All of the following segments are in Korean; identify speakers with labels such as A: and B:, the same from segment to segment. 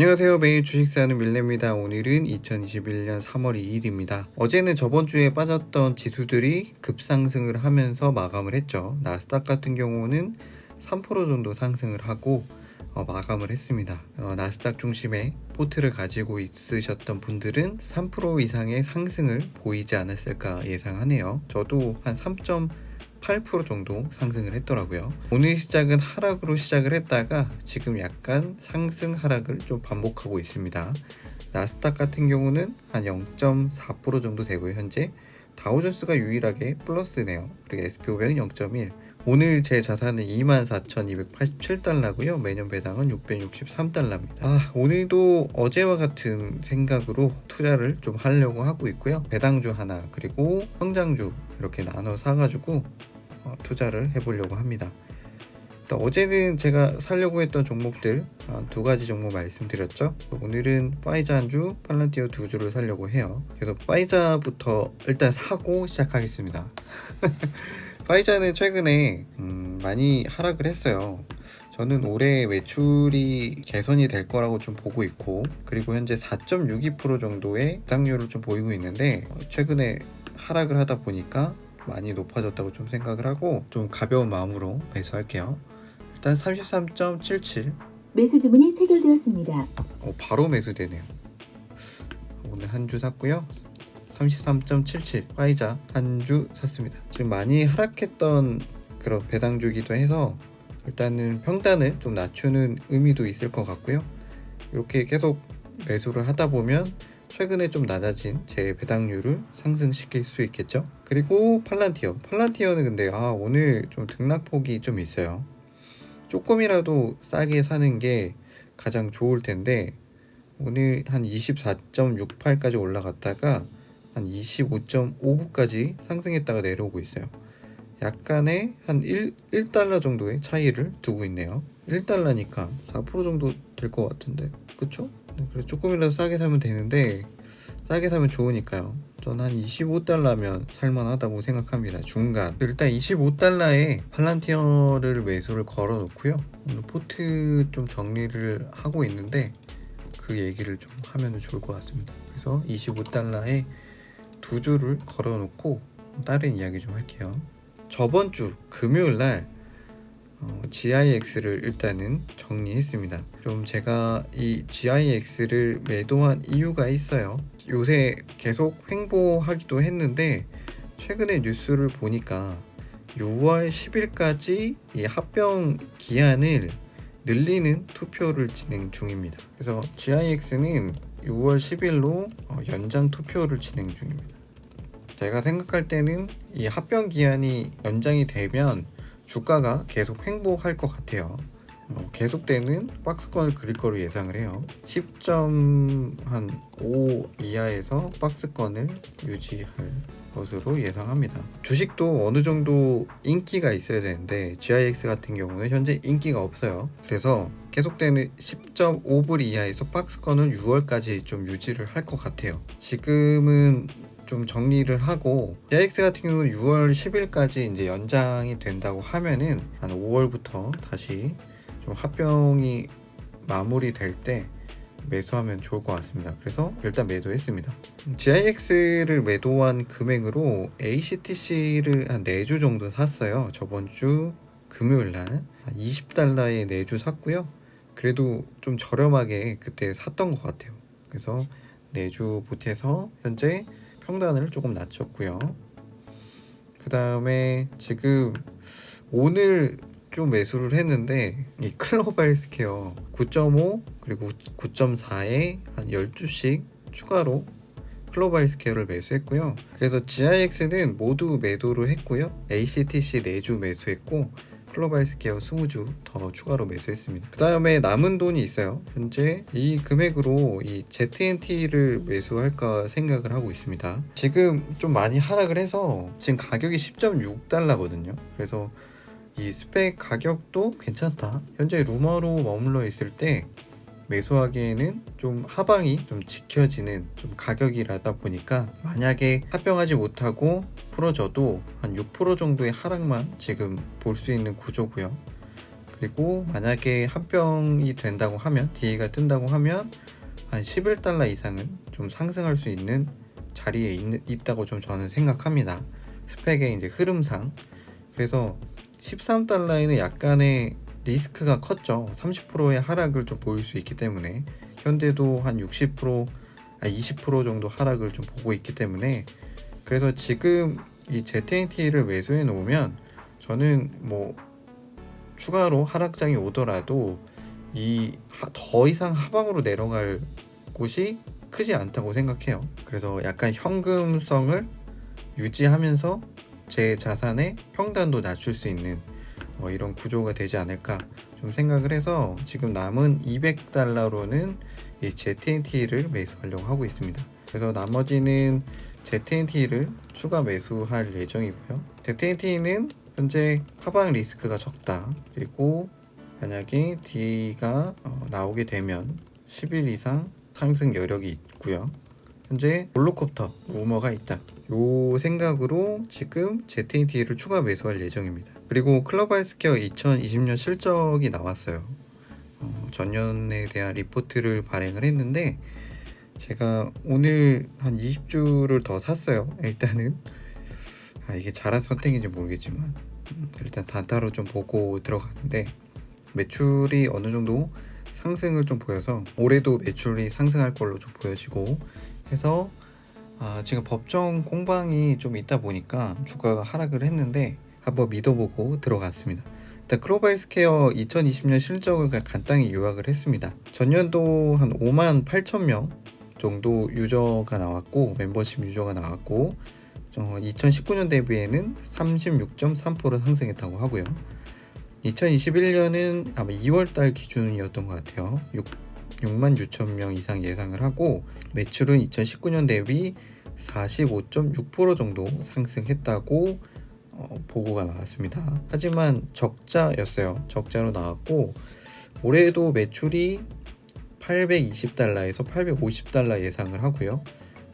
A: 안녕하세요. 매일 주식 사는 밀레입니다. 오늘은 2021년 3월 2일입니다. 어제는 저번 주에 빠졌던 지수들이 급상승을 하면서 마감을 했죠. 나스닥 같은 경우는 3% 정도 상승을 하고 마감을 했습니다. 나스닥 중심의 포트를 가지고 있으셨던 분들은 3% 이상의 상승을 보이지 않았을까 예상하네요. 저도 한 3.8% 정도 상승을 했더라고요. 오늘 시작은 하락으로 시작을 했다가 지금 약간 상승 하락을 좀 반복하고 있습니다. 나스닥 같은 경우는 한 0.4% 정도 되고요. 현재 다우존스가 유일하게 플러스네요. 그리고 SP500은 0.1. 오늘 제 자산은 24,287달러고요. 매년 배당은 663달러입니다. 오늘도 어제와 같은 생각으로 투자를 좀 하려고 하고 있고요. 배당주 하나 그리고 성장주 이렇게 나눠 사가지고 투자를 해보려고 합니다. 어제는 제가 살려고 했던 종목들 두 가지 종목 말씀드렸죠. 오늘은 파이자 한 주, 팔란티어 두 주를 살려고 해요. 그래서 파이자부터 일단 사고 시작하겠습니다. 파이자는 최근에 많이 하락을 했어요. 저는 올해 매출이 개선이 될 거라고 좀 보고 있고, 그리고 현재 4.62% 정도의 배당률을 좀 보이고 있는데 최근에 하락을 하다 보니까 많이 높아졌다고 좀 생각을 하고 좀 가벼운 마음으로 매수할게요. 일단 33.77
B: 매수 주문이 체결되었습니다.
A: 바로 매수되네요. 오늘 한 주 샀고요. 33.77 파이자 한 주 샀습니다. 지금 많이 하락했던 그런 배당주기도 해서 일단은 평단을 좀 낮추는 의미도 있을 것 같고요. 이렇게 계속 매수를 하다 보면 최근에 좀 낮아진 제 배당률을 상승시킬 수 있겠죠. 그리고 팔란티어는 근데 오늘 좀 등락폭이 좀 있어요. 조금이라도 싸게 사는 게 가장 좋을 텐데 오늘 한 24.68까지 올라갔다가 한 25.59까지 상승했다가 내려오고 있어요. 약간의 한 1달러 정도의 차이를 두고 있네요. 1달러니까 4% 정도 될 것 같은데 그쵸? 그래 조금이라도 싸게 사면 되는데 싸게 사면 좋으니까요. 저는 한 25달러면 살만하다고 생각합니다. 중간 일단 25달러에 팔란티어를 매수를 걸어 놓고요. 오늘 포트 좀 정리를 하고 있는데 그 얘기를 좀 하면 좋을 것 같습니다. 그래서 25달러에 두 주를 걸어 놓고 다른 이야기 좀 할게요. 저번 주 금요일날 GIX를 일단은 정리했습니다. 좀 제가 이 GIX를 매도한 이유가 있어요. 요새 계속 횡보하기도 했는데 최근에 뉴스를 보니까 6월 10일까지 이 합병 기한을 늘리는 투표를 진행 중입니다. 그래서 GIX는 6월 10일로 연장 투표를 진행 중입니다. 제가 생각할 때는 이 합병 기한이 연장이 되면 주가가 계속 횡보할 것 같아요. 계속되는 박스권을 그릴 거로 예상을 해요. 10.5 이하에서 박스권을 유지할 것으로 예상합니다. 주식도 어느 정도 인기가 있어야 되는데 GIX 같은 경우는 현재 인기가 없어요. 그래서 계속되는 10.5불 이하에서 박스권을 6월까지 좀 유지를 할 것 같아요. 지금은 좀 정리를 하고 GIX 같은 경우는 6월 10일까지 이제 연장이 된다고 하면은 한 5월부터 다시 좀 합병이 마무리될 때 매수하면 좋을 것 같습니다. 그래서 일단 매도했습니다. GIX를 매도한 금액으로 ACTC를 한 4주 정도 샀어요. 저번 주 금요일날 20달러에 4주 샀고요. 그래도 좀 저렴하게 그때 샀던 것 같아요. 그래서 4주 보태서 현재 평단을 조금 낮췄고요. 그 다음에 지금 오늘 좀 매수를 했는데 이 클로바 헬스케어 9.5 그리고 9.4에 한 12주씩 추가로 클로바 헬스케어를 매수했고요. 그래서 GIX는 모두 매도를 했고요. ACTC 4주 매수했고 클로바 헬스케어 20주 더 추가로 매수했습니다. 그 다음에 남은 돈이 있어요. 현재 이 금액으로 이 ZNT를 매수할까 생각을 하고 있습니다. 지금 좀 많이 하락을 해서 지금 가격이 10.6달러거든요. 그래서 이 스펙 가격도 괜찮다. 현재 루머로 머물러 있을 때 매수하기에는 좀 하방이 좀 지켜지는 좀 가격이라다 보니까 만약에 합병하지 못하고 풀어져도 한 6% 정도의 하락만 지금 볼 수 있는 구조고요. 그리고 만약에 합병이 된다고 하면, DA가 뜬다고 하면 한 11달러 이상은 좀 상승할 수 있는 자리에 있다고 좀 저는 생각합니다. 스펙의 이제 흐름상. 그래서 13달러에는 약간의 리스크가 컸죠. 30%의 하락을 좀 보일 수 있기 때문에, 현대도 한 20% 정도 하락을 좀 보고 있기 때문에, 그래서 지금 이 ZNT를 매수해 놓으면 저는 뭐 추가로 하락장이 오더라도 더 이상 하방으로 내려갈 곳이 크지 않다고 생각해요. 그래서 약간 현금성을 유지하면서 제 자산의 평단도 낮출 수 있는 이런 구조가 되지 않을까 좀 생각을 해서, 지금 남은 200달러로는 이 ZNT를 매수하려고 하고 있습니다. 그래서 나머지는 ZNT를 추가 매수할 예정이고요. ZNT는 현재 하방 리스크가 적다. 그리고 만약에 DA가 나오게 되면 10일 이상 상승 여력이 있고요. 현재 롤러코스터 루머가 있다. 요 생각으로 지금 ZNT를 추가 매수할 예정입니다. 그리고 클럽헬스케어 2020년 실적이 나왔어요. 전년에 대한 리포트를 발행을 했는데, 제가 오늘 한 20주를 더 샀어요. 일단은 이게 잘한 선택인지 모르겠지만 일단 단타로 좀 보고 들어가는데, 매출이 어느 정도 상승을 좀 보여서 올해도 매출이 상승할 걸로 좀 보여지고 해서, 지금 법정 공방이 좀 있다 보니까 주가가 하락을 했는데 한번 믿어보고 들어갔습니다. 일단 클로버헬스케어 2020년 실적을 간단히 요약을 했습니다. 전년도 한 5만 8천 명 정도 유저가 나왔고, 멤버십 유저가 나왔고, 2019년 대비에는 36.3% 상승했다고 하고요. 2021년은 아마 2월달 기준이었던 것 같아요. 6만 6천 명 이상 예상을 하고, 매출은 2019년 대비 45.6% 정도 상승했다고 보고가 나왔습니다. 하지만 적자였어요. 적자로 나왔고, 올해도 매출이 820달러에서 850달러 예상을 하고요.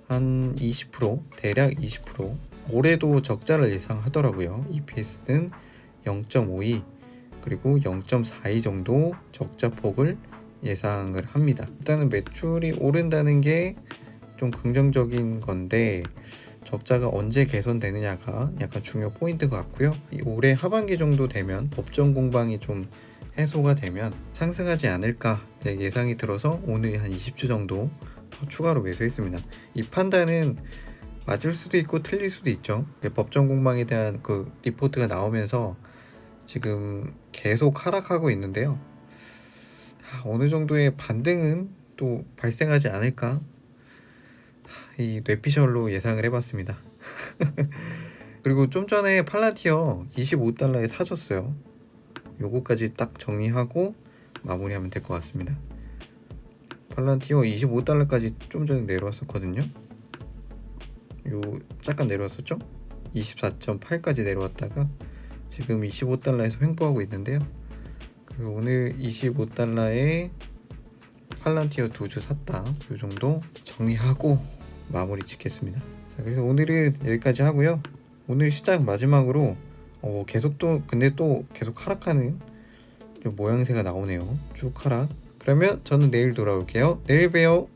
A: 한 20%, 대략 20%. 올해도 적자를 예상하더라고요. EPS는 0.52 그리고 0.42 정도 적자 폭을 예상을 합니다. 일단은 매출이 오른다는 게 좀 긍정적인 건데, 적자가 언제 개선되느냐가 약간 중요 포인트 같고요. 올해 하반기 정도 되면 법정 공방이 좀 해소가 되면 상승하지 않을까 예상이 들어서 오늘 한 20주 정도 더 추가로 매수했습니다. 이 판단은 맞을 수도 있고 틀릴 수도 있죠. 법정 공방에 대한 그 리포트가 나오면서 지금 계속 하락하고 있는데요. 어느 정도의 반등은 또 발생하지 않을까, 이 뇌피셜로 예상을 해봤습니다. 그리고 좀 전에 팔란티어 25달러에 사줬어요. 요거까지 딱 정리하고 마무리하면 될 것 같습니다. 팔란티어 25달러까지 좀 전에 내려왔었거든요. 요 잠깐 내려왔었죠? 24.8까지 내려왔다가 지금 25달러에서 횡보하고 있는데요. 그래서 오늘 25달러에 팔란티어 2주 샀다. 요 정도 정리하고 마무리 짓겠습니다. 자, 그래서 오늘은 여기까지 하고요. 오늘 시작 마지막으로 계속 근데 또 계속 하락하는 좀 모양새가 나오네요. 쭉 하락. 그러면 저는 내일 돌아올게요. 내일 봬요.